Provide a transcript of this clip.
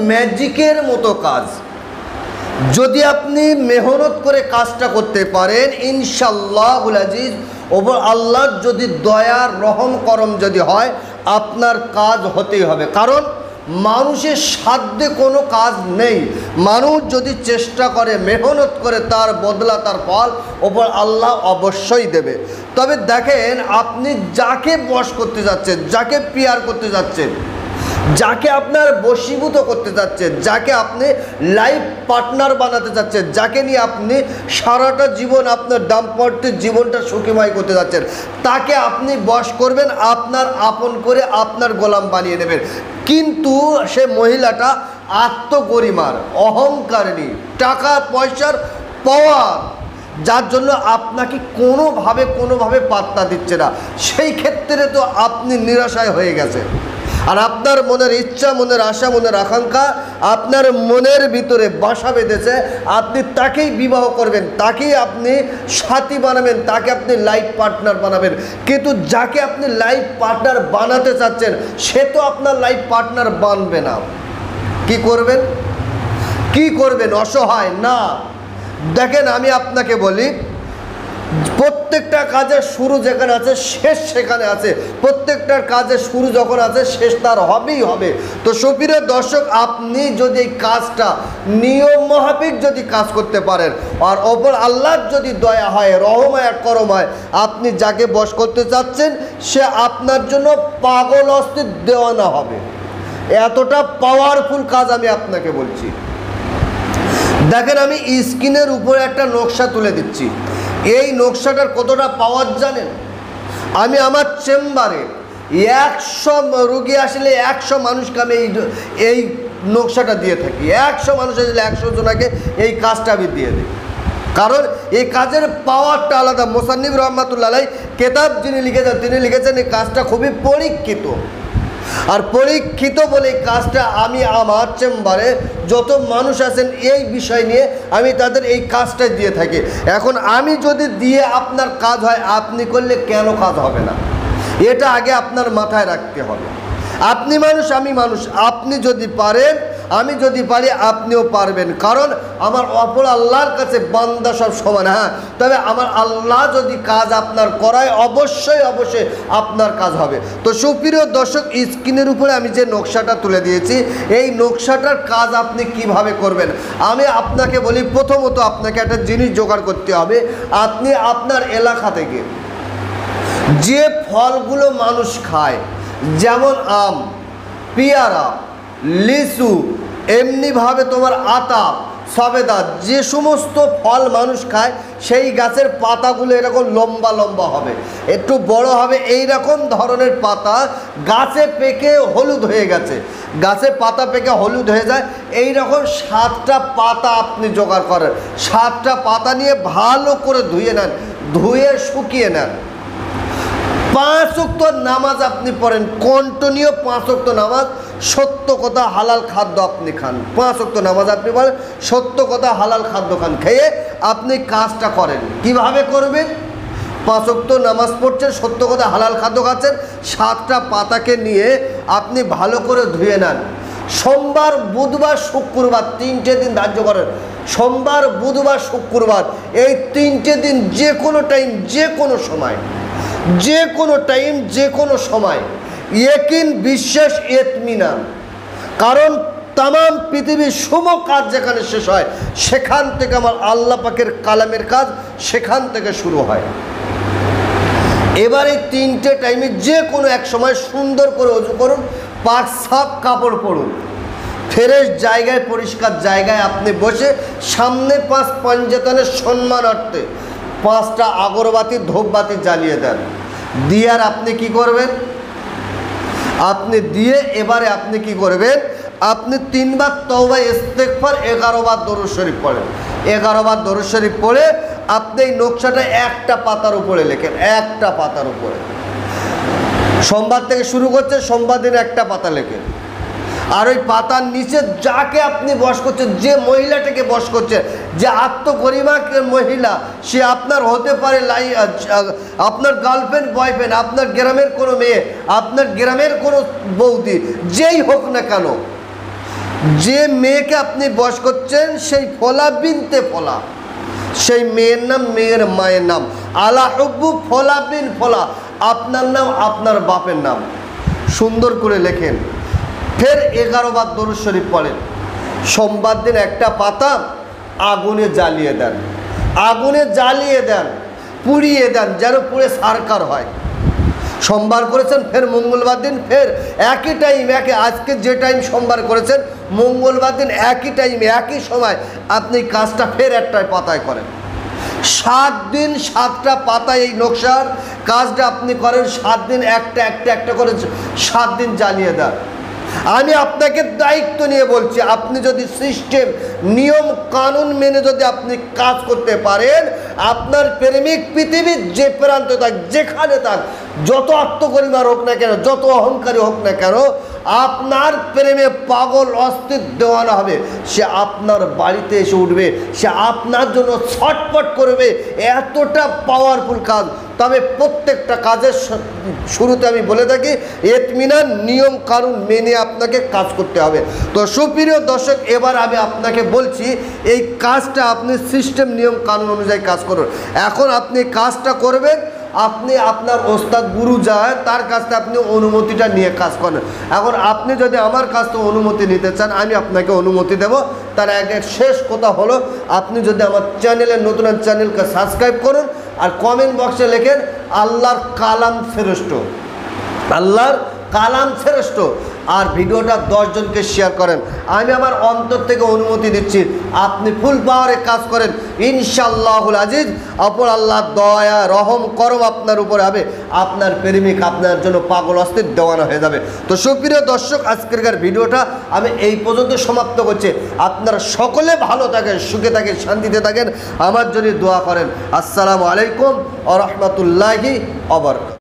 ম্যাজিকের মতো কাজ। যদি আপনি মেহনত করে কাজটা করতে পারেন, ইনশাআল্লাহুল আজিজ, ওপর আল্লাহর যদি দয়ার রহম করম যদি হয়, আপনার কাজ হতেই হবে। কারণ মানুষের সাধ্যে কোনো কাজ নেই। মানুষ যদি চেষ্টা করে, মেহনত করে, তার বদলা, তার ফল ওপর আল্লাহ অবশ্যই দেবে। তবে দেখেন, আপনি যাকে বশ করতে যাচ্ছেন, যাকে পিয়ার করতে যাচ্ছেন, যাকে আপনার বশীভূত করতে যাচ্ছেন, যাকে আপনি লাইফ পার্টনার বানাতে যাচ্ছেন, যাকে নিয়ে আপনি সারাটা জীবন আপনার দাম্পত্য জীবনটা সুখময় করতে যাচ্ছেন, তাকে আপনি বশ করবেন, আপনার আপন করে আপনার গোলাম বানিয়ে নেবেন। কিন্তু সে মহিলাটা আত্মগরিমার, অহংকারিণী, টাকা পয়সার পাওয়ার, যার জন্য আপনাকে কোনোভাবে পাত্তা দিচ্ছে না। সেই ক্ষেত্রে তো আপনি নিরাশায় হয়ে গেছে। আর আপনার মনের ইচ্ছা, মনের আশা, মনের আকাঙ্ক্ষা আপনার মনের ভিতরে বাসা বেঁধেছে, আপনি তাকেই বিবাহ করবেন, তাকেই আপনি সাথী বানাবেন, তাকে আপনি লাইফ পার্টনার বানাবেন। কিন্তু যাকে আপনি লাইফ পার্টনার বানাতে চাচ্ছেন, সে তো আপনার লাইফ পার্টনার বানবে না। কি করবেন? কি করবেন? অসহায় না। দেখেন, আমি আপনাকে বলি, প্রত্যেকটা কাজের শুরু যেখানে আছে, শেষ সেখানে আছে। প্রত্যেকটার কাজের শুরু যখন আছে, শেষ তার হবেই হবে। তো সুপ্রিয় দর্শক, আপনি যদি এই কাজটা নিয়ম মাফিক যদি কাজ করতে পারেন, আর ওপর আল্লাহর যদি দয়া হয়, রহম হয়, করম হয়, আপনি যাকে বশ করতে চাচ্ছেন, সে আপনার জন্য পাগল অস্থির দেওয়ানা হবে। এতটা পাওয়ারফুল কাজ আমি আপনাকে বলছি। দেখেন, আমি স্ক্রিনের উপরে একটা নকশা তুলে দিচ্ছি। এই নকশাটার কতটা পাওয়ার জানেন? আমি আমার চেম্বারে 100 রুগী আসলে 100 মানুষকে আমি এই নকশাটা দিয়ে থাকি। 100 মানুষ আসলে 100 জনাকে এই কাজটা আমি দিয়ে দিই। কারণ এই কাজের পাওয়ারটা আলাদা। মোসান্নিফ রহমাতুল্লাহ আলাইহি কেতাব যিনি লিখেছেন, তিনি লিখেছেন এই কাজটা খুবই পরীক্ষিত। আর পরীক্ষিত বলে এই কাজটা আমি আমার চেম্বারে যত মানুষ আছেন এই বিষয় নিয়ে আমি তাদের এই কাজটাই দিয়ে থাকি। এখন আমি যদি দিয়ে আপনার কাজ হয়, আপনি করলে কেন কাজ হবে না? এটা আগে আপনার মাথায় রাখতে হবে। আপনি মানুষ, আমি মানুষ। আপনি যদি পারেন, আমি যদি পারি, আপনিও পারবেন। কারণ আমার অপর আল্লাহর কাছে বান্দা সব সমান। হ্যাঁ, তবে আমার আল্লাহ যদি কাজ আপনার করায়, অবশ্যই আপনার কাজ হবে। তো সুপ্রিয় দর্শক, স্ক্রিনের উপরে আমি যে নকশাটা তুলে দিয়েছি, এই নকশাটার কাজ আপনি কিভাবে করবেন আমি আপনাকে বলি। প্রথমত আপনাকে একটা জিনিস জোগাড় করতে হবে। আপনি আপনার এলাকা থেকে যে ফলগুলো মানুষ খায়, যেমন আম, পেয়ারা, লিচু, এমনিভাবে তোমার আতা, সবেদা, যে সমস্ত ফল মানুষ খায়, সেই গাছের পাতাগুলো এরকম লম্বা লম্বা হবে, একটু বড় হবে। এই রকম ধরনের পাতা গাছে পেকে হলুদ হয়ে গেছে, গাছে পাতা পেকে হলুদ হয়ে যায়, এই রকম 7টা পাতা আপনি জোগাড় করেন। 7টা পাতা নিয়ে ভালো করে ধুয়ে নেন, ধুয়ে শুকিয়ে নেন। 5 ওয়াক্ত নামাজ আপনি পড়েন, কন্টিনিউ 5 ওয়াক্ত নামাজ, সত্য কথা হালাল খাদ্য আপনি খান। 5 ওয়াক্ত নামাজ আপনি বলেন, সত্য কথা হালাল খাদ্য খান, খেয়ে আপনি কাজটা করেন। কিভাবে করবেন? 5 ওয়াক্ত নামাজ পড়ছেন, সত্য কথা হালাল খাদ্য খাচ্ছেন, 7টা পাতাকে নিয়ে আপনি ভালো করে ধুয়ে নেন। সোমবার, বুধবার, শুক্রবার 3টে দিন ধার্য করেন। সোমবার, বুধবার, শুক্রবার এই 3টে দিন যে কোনো টাইম, যে কোনো সময়, যে কোনো টাইম, যে কোনো সময়, ইয়কিন, বিশ্বাস, ইতমিনান। কারণ তাম পৃথিবীর শুভ কাজ যেখানে শেষ হয়, সেখান থেকে আমার আল্লাহ পাকের কালামের কাজ সেখান থেকে শুরু হয়। এবার এই 3টে টাইমে যে কোনো এক সময় সুন্দর করে ওযু করুন, পাক সাফ কাপড় পরুন, ফ্রেশ জায়গায়, পরিষ্কার জায়গায় আপনি বসে সামনে 5 পঞ্চতনের সম্মানার্থে 5টা আগরবাতি, ধূপবাতি জ্বালিয়ে দেন। দিয়ে আর আপনি কি করবেন? আপনি দিয়ে এবারে আপনি কি করবেন? আপনি 3 বার তওবা ইস্তেগফার, 11 বার দরুদ শরীফ পড়েন। 11 বার দরুদ শরীফ পড়ে আপনি এই নকশাটা একটা পাতার উপরে লেখেন, একটা পাতার উপরে। সোমবার থেকে শুরু করছে, সোমবার দিন একটা পাতা লেখেন। আর ওই পাতার নিচে যাকে আপনি বশ করছেন, যে মহিলাটাকে বশ করছে, যে আত্মগরিমাকে মহিলা, সে আপনার হতে পারে আপনার গার্লফ্রেন্ড, বয়ফ্রেন্ড, আপনার গ্রামের কোনো মেয়ে, আপনার গ্রামের কোনো বৌদি, যেই হোক না কেন, যে মেয়েকে আপনি বশ করছেন সেই ফলা বিনতে ফলা, সেই মেয়ের নাম, মেয়ের মায়ের নাম। আলা হুব্বু ফলা বিন ফলা, আপনার নাম, আপনার বাপের নাম। সুন্দর করে লেখেন। ফের 11 বার দরুদ শরীফ পড়েন। সোমবার দিন একটা পাতা আগুনে জ্বালিয়ে দেন, আগুনে জ্বালিয়ে দেন, পুড়িয়ে দেন, যেন পুড়ে সারকার হয়। সোমবার করেছেন, ফের মঙ্গলবার দিন ফের একই টাইম, আজকে যে টাইম সোমবার করেছেন, মঙ্গলবার দিন একই টাইমে একই সময় আপনি কাজটা ফের একটাই পাতায় করেন। 7 দিন 7টা পাতায় এই নকশার কাজটা আপনি করেন। 7 দিন একটা করে 7 দিন জ্বালিয়ে দেন। আমি আপনাকে দায়িত্ব নিয়ে বলছি, আপনি যদি সিস্টেম নিয়ম কানুন মেনে যদি আপনি কাজ করতে পারেন, আপনার প্রেমিক পৃথিবীর যে প্রান্তে থাক, যেখানে থাক, যত আত্মগরিমার হোক না কেন, যত অহংকারী হোক না কেন, আপনার প্রেমে পাগল অস্থির দেওয়ানো হবে। সে আপনার বাড়িতে এসে উঠবে, সে আপনার জন্য ছটফট করবে। এতটা পাওয়ারফুল কাজ। তবে প্রত্যেকটা কাজের শুরুতে আমি বলে থাকি, ইতমিনান, নিয়ম কানুন মেনে আপনাকে কাজ করতে হবে। তো সুপ্রিয় দর্শক, এবার আমি আপনাকে বলছি এই কাজটা আপনি সিস্টেম নিয়ম কানুন অনুযায়ী কাজ করুন। এখন আপনি কাজটা করবেন, আপনি আপনার ওস্তাদ গুরু যায় তার কাছ থেকে আপনি অনুমতিটা নিয়ে কাজ করেন। এখন আপনি যদি আমার কাছ থেকে অনুমতি নিতে চান, আমি আপনাকে অনুমতি দেব। তার আগে শেষ কথা হলো, আপনি যদি আমার চ্যানেলের নতুন চ্যানেলকে সাবস্ক্রাইব করুন আর কমেন্ট বক্সে লেখেন আল্লাহর কালাম শ্রেষ্ঠ, আল্লাহর কালাম শ্রেষ্ঠ, আর ভিডিওটা 10 জনকে শেয়ার করেন। আমি আমার অন্তর থেকে অনুমতি দিচ্ছি, আপনি ফুল পাওয়ারে কাজ করেন, ইনশাআল্লাহুল আজিজ অপর আল্লাহ দয়া রহম করম আপনার উপরে হবে। আপনার প্রেমিক আপনার জন্য পাগল অস্থির দেওয়ানা হয়ে যাবে। তো সুপ্রিয় দর্শক, আজকেরকার ভিডিওটা আমি এই পর্যন্ত সমাপ্ত করছি। আপনারা সকলে ভালো থাকেন, সুখে থাকেন, শান্তিতে থাকেন, আমার জন্য দোয়া করেন। আসসালামু আলাইকুম ওয়া রাহমাতুল্লাহি ওয়া বারাকাতুহু।